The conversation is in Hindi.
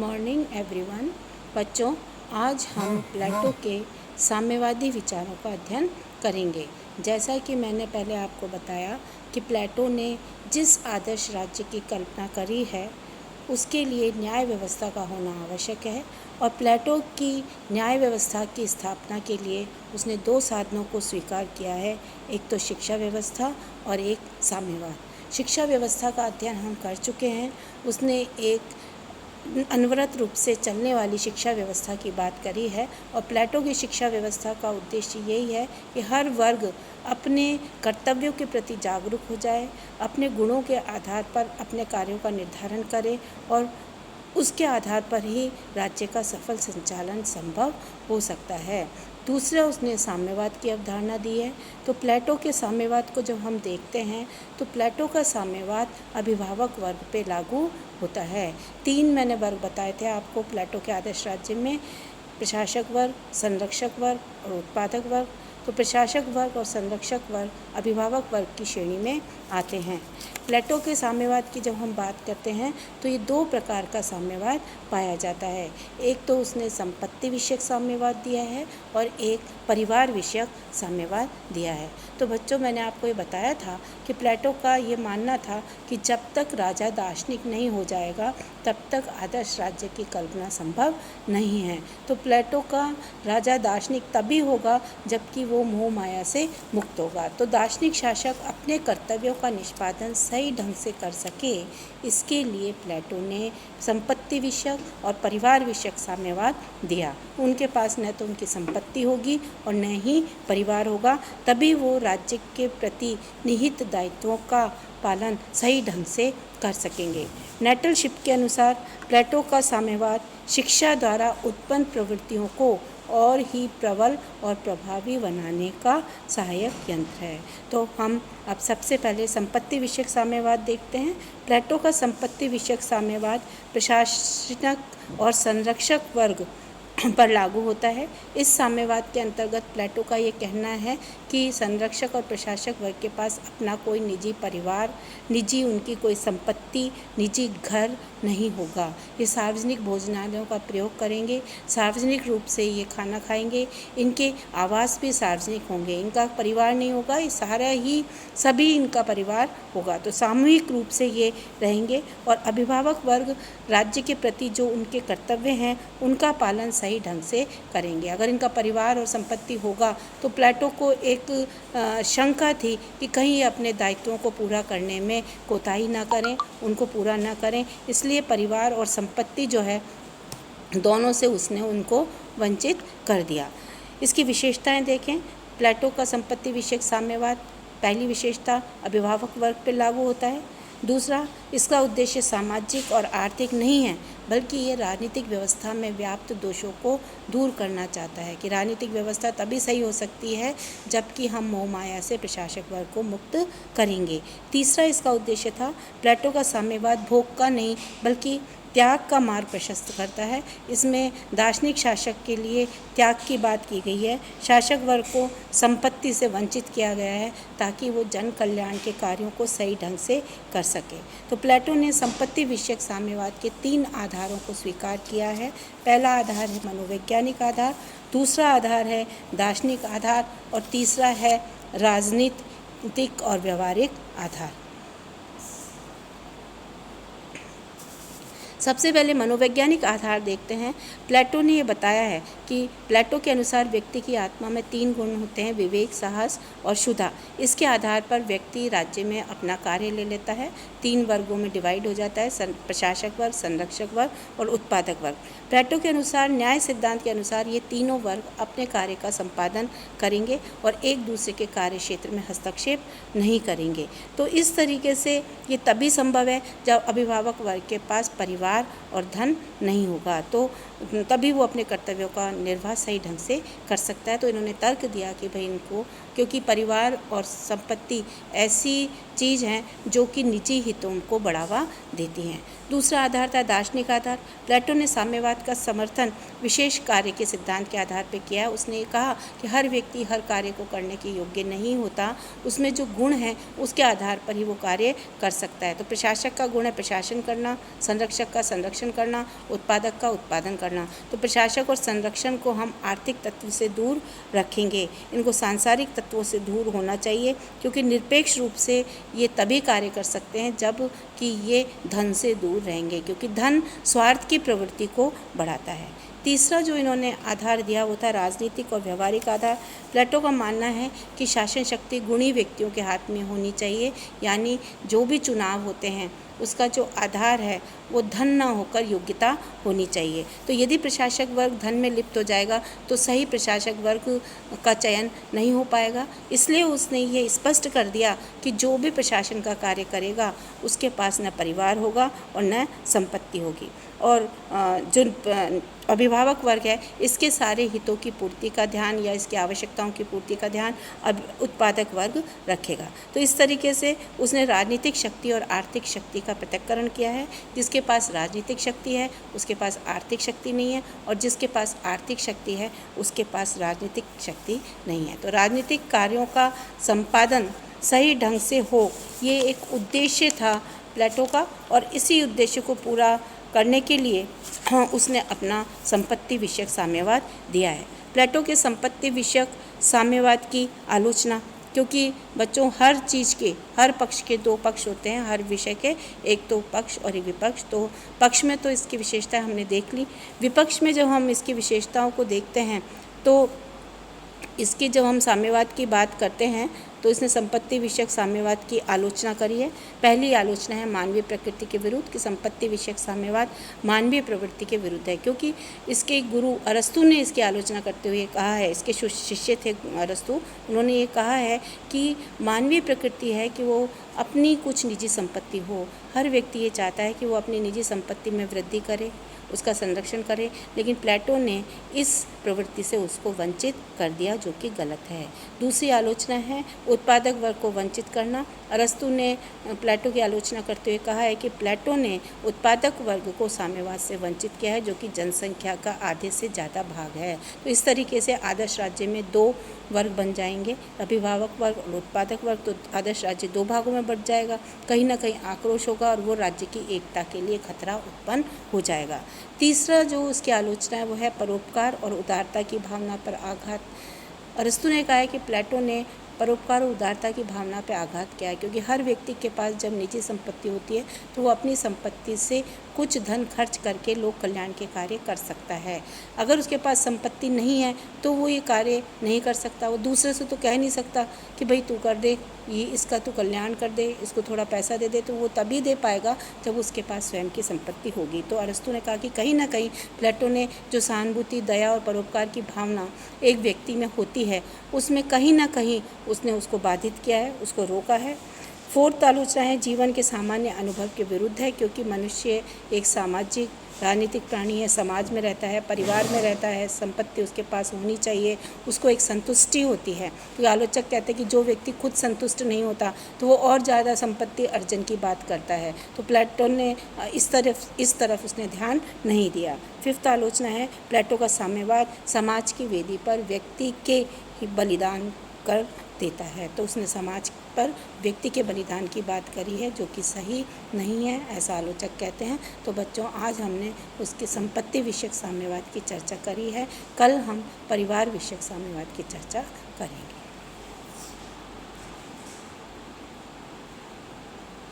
Morning everyone. बच्चों, आज हम प्लेटो के साम्यवादी विचारों का अध्ययन करेंगे। जैसा कि मैंने पहले आपको बताया कि प्लेटो ने जिस आदर्श राज्य की कल्पना करी है उसके लिए न्याय व्यवस्था का होना आवश्यक है, और प्लेटो की न्याय व्यवस्था की स्थापना के लिए उसने दो साधनों को स्वीकार किया है, एक तो शिक्षा व्यवस्था और एक साम्यवाद। शिक्षा व्यवस्था का अध्ययन हम कर चुके हैं। उसने एक अनवरत रूप से चलने वाली शिक्षा व्यवस्था की बात करी है, और प्लेटो की शिक्षा व्यवस्था का उद्देश्य यही है कि हर वर्ग अपने कर्तव्यों के प्रति जागरूक हो जाए, अपने गुणों के आधार पर अपने कार्यों का निर्धारण करे, और उसके आधार पर ही राज्य का सफल संचालन संभव हो सकता है। दूसरा, उसने साम्यवाद की अवधारणा दी है। तो प्लेटो के साम्यवाद को जब हम देखते हैं तो प्लेटो का साम्यवाद अभिभावक वर्ग पे लागू होता है। तीन मैंने वर्ग बताए थे आपको प्लेटो के आदर्श राज्य में: प्रशासक वर्ग, संरक्षक वर्ग और उत्पादक वर्ग। तो प्रशासक वर्ग और संरक्षक वर्ग अभिभावक वर्ग की श्रेणी में आते हैं। प्लेटो के साम्यवाद की जब हम बात करते हैं तो ये दो प्रकार का साम्यवाद पाया जाता है। एक तो उसने संपत्ति विषयक साम्यवाद दिया है और एक परिवार विषयक साम्यवाद दिया है। तो बच्चों, मैंने आपको ये बताया था कि प्लेटो का ये मानना था कि जब तक राजा दार्शनिक नहीं हो जाएगा तब तक आदर्श राज्य की कल्पना संभव नहीं है। तो प्लेटो का राजा दार्शनिक तभी होगा जबकि वो मोह माया से मुक्त होगा। तो दार्शनिक शासक अपने कर्तव्यों का निष्पादन सही ढंग से कर सके, इसके लिए प्लेटो ने संपत्ति विषयक और परिवार विषयक साम्यवाद दिया। उनके पास न तो उनकी संपत्ति होगी और न ही परिवार होगा, तभी वो राज्य के प्रति निहित दायित्वों का पालन सही ढंग से कर सकेंगे। नेटलशिप के अनुसार प्लेटो का साम्यवाद शिक्षा द्वारा उत्पन्न प्रवृत्तियों को और ही प्रबल और प्रभावी बनाने का सहायक यंत्र है। तो हम अब सबसे पहले संपत्ति विषयक साम्यवाद देखते हैं। प्लेटो का संपत्ति विषयक साम्यवाद प्रशासक और संरक्षक वर्ग पर लागू होता है। इस साम्यवाद के अंतर्गत प्लेटो का ये कहना है कि संरक्षक और प्रशासक वर्ग के पास अपना कोई निजी परिवार, निजी उनकी कोई संपत्ति, निजी घर नहीं होगा। ये सार्वजनिक भोजनालयों का प्रयोग करेंगे, सार्वजनिक रूप से ये खाना खाएंगे, इनके आवास भी सार्वजनिक होंगे, इनका परिवार नहीं होगा, ये सारा ही सभी इनका परिवार होगा। तो सामूहिक रूप से ये रहेंगे, और अभिभावक वर्ग राज्य के प्रति जो उनके कर्तव्य हैं उनका पालन सही ढंग से करेंगे। अगर इनका परिवार और संपत्ति होगा तो प्लेटो को एक शंका थी कि कहीं ये अपने दायित्वों को पूरा करने में कोताही ना करें, उनको पूरा ना करें, इसलिए परिवार और संपत्ति जो है दोनों से उसने उनको वंचित कर दिया। इसकी विशेषताएं देखें। प्लेटो का संपत्ति विषयक साम्यवाद, पहली विशेषता अभिभावक वर्ग पर लागू होता है। दूसरा, इसका उद्देश्य सामाजिक और आर्थिक नहीं है, बल्कि ये राजनीतिक व्यवस्था में व्याप्त दोषों को दूर करना चाहता है कि राजनीतिक व्यवस्था तभी सही हो सकती है जबकि हम मोह माया से प्रशासक वर्ग को मुक्त करेंगे। तीसरा, इसका उद्देश्य था प्लेटो का साम्यवाद भोग का नहीं बल्कि त्याग का मार्ग प्रशस्त करता है। इसमें दार्शनिक शासक के लिए त्याग की बात की गई है। शासक वर्ग को संपत्ति से वंचित किया गया है ताकि वो जन कल्याण के कार्यों को सही ढंग से कर सके। तो प्लेटो ने संपत्ति विषयक साम्यवाद के तीन आधारों को स्वीकार किया है। पहला आधार है मनोवैज्ञानिक आधार, दूसरा आधार है दार्शनिक आधार, और तीसरा है राजनीतिक और व्यवहारिक आधार। सबसे पहले मनोवैज्ञानिक आधार देखते हैं। प्लेटो ने ये बताया है कि प्लेटो के अनुसार व्यक्ति की आत्मा में तीन गुण होते हैं: विवेक, साहस और क्षुधा। इसके आधार पर व्यक्ति राज्य में अपना कार्य ले लेता है। तीन वर्गों में डिवाइड हो जाता है: प्रशासक वर्ग, संरक्षक वर्ग और उत्पादक वर्ग। प्लेटो के अनुसार, न्याय सिद्धांत के अनुसार, ये तीनों वर्ग अपने कार्य का संपादन करेंगे और एक दूसरे के कार्य क्षेत्र में हस्तक्षेप नहीं करेंगे। तो इस तरीके से ये तभी संभव है जब अभिभावक वर्ग के पास परिवार और धन नहीं होगा, तो तभी वो अपने कर्तव्यों का निर्वाह सही ढंग से कर सकता है। तो इन्होंने तर्क दिया कि भाई इनको, क्योंकि परिवार और संपत्ति ऐसी चीज़ हैं जो कि निजी हितों को बढ़ावा देती हैं। दूसरा आधार था दार्शनिक आधार। प्लेटो ने साम्यवाद का समर्थन विशेष कार्य के सिद्धांत के आधार पर किया। उसने ये कहा कि हर व्यक्ति हर कार्य को करने के योग्य नहीं होता, उसमें जो गुण हैं उसके आधार पर ही वो कार्य कर सकता है। तो प्रशासक का गुण है प्रशासन करना, संरक्षक का संरक्षण करना, उत्पादक का उत्पादन करना। तो प्रशासक और संरक्षण को हम आर्थिक तत्व से दूर रखेंगे, इनको सांसारिक तत्वों से दूर होना चाहिए, क्योंकि निरपेक्ष रूप से ये तभी कार्य कर सकते हैं जब कि ये धन से दूर रहेंगे, क्योंकि धन स्वार्थ की प्रवृत्ति को बढ़ाता है। तीसरा जो इन्होंने आधार दिया वो था राजनीतिक और व्यवहारिक आधार। प्लेटो का मानना है कि शासन शक्ति गुणी व्यक्तियों के हाथ में होनी चाहिए, यानी जो भी चुनाव होते हैं उसका जो आधार है वो धन ना होकर योग्यता होनी चाहिए। तो यदि प्रशासक वर्ग धन में लिप्त हो जाएगा तो सही प्रशासक वर्ग का चयन नहीं हो पाएगा। इसलिए उसने ये स्पष्ट कर दिया कि जो भी प्रशासन का कार्य करेगा उसके पास न परिवार होगा और न संपत्ति होगी, और जो अभिभावक वर्ग है इसके सारे हितों की पूर्ति का ध्यान या इसकी आवश्यकताओं की पूर्ति का ध्यान अब उत्पादक वर्ग रखेगा। तो इस तरीके से उसने राजनीतिक शक्ति और आर्थिक शक्ति का पृथक्करण किया है। जिसके पास राजनीतिक शक्ति है उसके पास आर्थिक शक्ति नहीं है, और जिसके पास आर्थिक शक्ति है उसके पास राजनीतिक शक्ति नहीं है। तो राजनीतिक कार्यों का संपादन सही ढंग से हो, ये एक उद्देश्य था प्लेटो का, और इसी उद्देश्य को पूरा करने के लिए उसने अपना संपत्ति विषयक साम्यवाद दिया है। प्लेटो के संपत्ति विषयक साम्यवाद की आलोचना, क्योंकि बच्चों हर चीज़ के, हर पक्ष के दो पक्ष होते हैं, हर विषय के एक तो पक्ष और एक विपक्ष। तो पक्ष में तो इसकी विशेषता हमने देख ली, विपक्ष में जब हम इसकी विशेषताओं को देखते हैं तो इसकी जब हम साम्यवाद की बात करते हैं तो इसने संपत्ति विषयक साम्यवाद की आलोचना करी है। पहली आलोचना है मानवीय प्रकृति के विरुद्ध, कि संपत्ति विषयक साम्यवाद मानवीय प्रवृत्ति के विरुद्ध है, क्योंकि इसके गुरु अरस्तु ने इसकी आलोचना करते हुए कहा है, इसके शिष्य थे अरस्तु, उन्होंने ये कहा है कि मानवीय प्रकृति है कि वो अपनी कुछ निजी संपत्ति हो। हर व्यक्ति ये चाहता है कि वो अपनी निजी संपत्ति में वृद्धि करे, उसका संरक्षण करे, लेकिन प्लेटो ने इस प्रवृत्ति से उसको वंचित कर दिया, जो कि गलत है। दूसरी आलोचना है उत्पादक वर्ग को वंचित करना। अरस्तु ने प्लेटो की आलोचना करते हुए कहा है कि प्लेटो ने उत्पादक वर्ग को साम्यवाद से वंचित किया है, जो कि जनसंख्या का आधे से ज़्यादा भाग है। तो इस तरीके से आदर्श राज्य में दो वर्ग बन जाएंगे, अभिभावक वर्ग और उत्पादक वर्ग। तो आदर्श राज्य दो भागों में बढ़ जाएगा, कहीं ना कहीं आक्रोश होगा और वो राज्य की एकता के लिए खतरा उत्पन्न हो जाएगा। तीसरा जो उसकी आलोचना है वो है परोपकार और उदारता की भावना पर आघात। अरस्तु ने कहा है कि प्लेटो ने परोपकार और उदारता की भावना पर आघात किया है, क्योंकि हर व्यक्ति के पास जब निजी संपत्ति होती है तो वो अपनी संपत्ति से कुछ धन खर्च करके लोक कल्याण के कार्य कर सकता है। अगर उसके पास संपत्ति नहीं है तो वो ये कार्य नहीं कर सकता। वो दूसरे से तो कह नहीं सकता कि भाई तू कर दे, ये इसका तू कल्याण कर दे, इसको थोड़ा पैसा दे दे, तो वो तभी दे पाएगा जब उसके पास स्वयं की संपत्ति होगी। तो अरस्तु ने कहा कि कहीं ना कहीं प्लेटो ने जो सहानुभूति, दया और परोपकार की भावना एक व्यक्ति में होती है, उसमें कहीं ना कहीं उसने उसको बाधित किया है, उसको रोका है। फोर्थ आलोचना है जीवन के सामान्य अनुभव के विरुद्ध है, क्योंकि मनुष्य एक सामाजिक राजनीतिक प्राणी है, समाज में रहता है, परिवार में रहता है, संपत्ति उसके पास होनी चाहिए, उसको एक संतुष्टि होती है। तो आलोचक कहते हैं कि जो व्यक्ति खुद संतुष्ट नहीं होता तो वो और ज़्यादा संपत्ति अर्जन की बात करता है। तो प्लेटो ने इस तरफ उसने ध्यान नहीं दिया। फिफ्थ आलोचना है प्लेटो का साम्यवाद समाज की वेदी पर व्यक्ति के ही बलिदान कर देता है। तो उसने समाज पर व्यक्ति के बलिदान की बात करी है, जो कि सही नहीं है, ऐसा आलोचक कहते हैं। तो बच्चों, आज हमने उसकी संपत्ति विषयक साम्यवाद की चर्चा करी है, कल हम परिवार विषयक साम्यवाद की चर्चा करेंगे।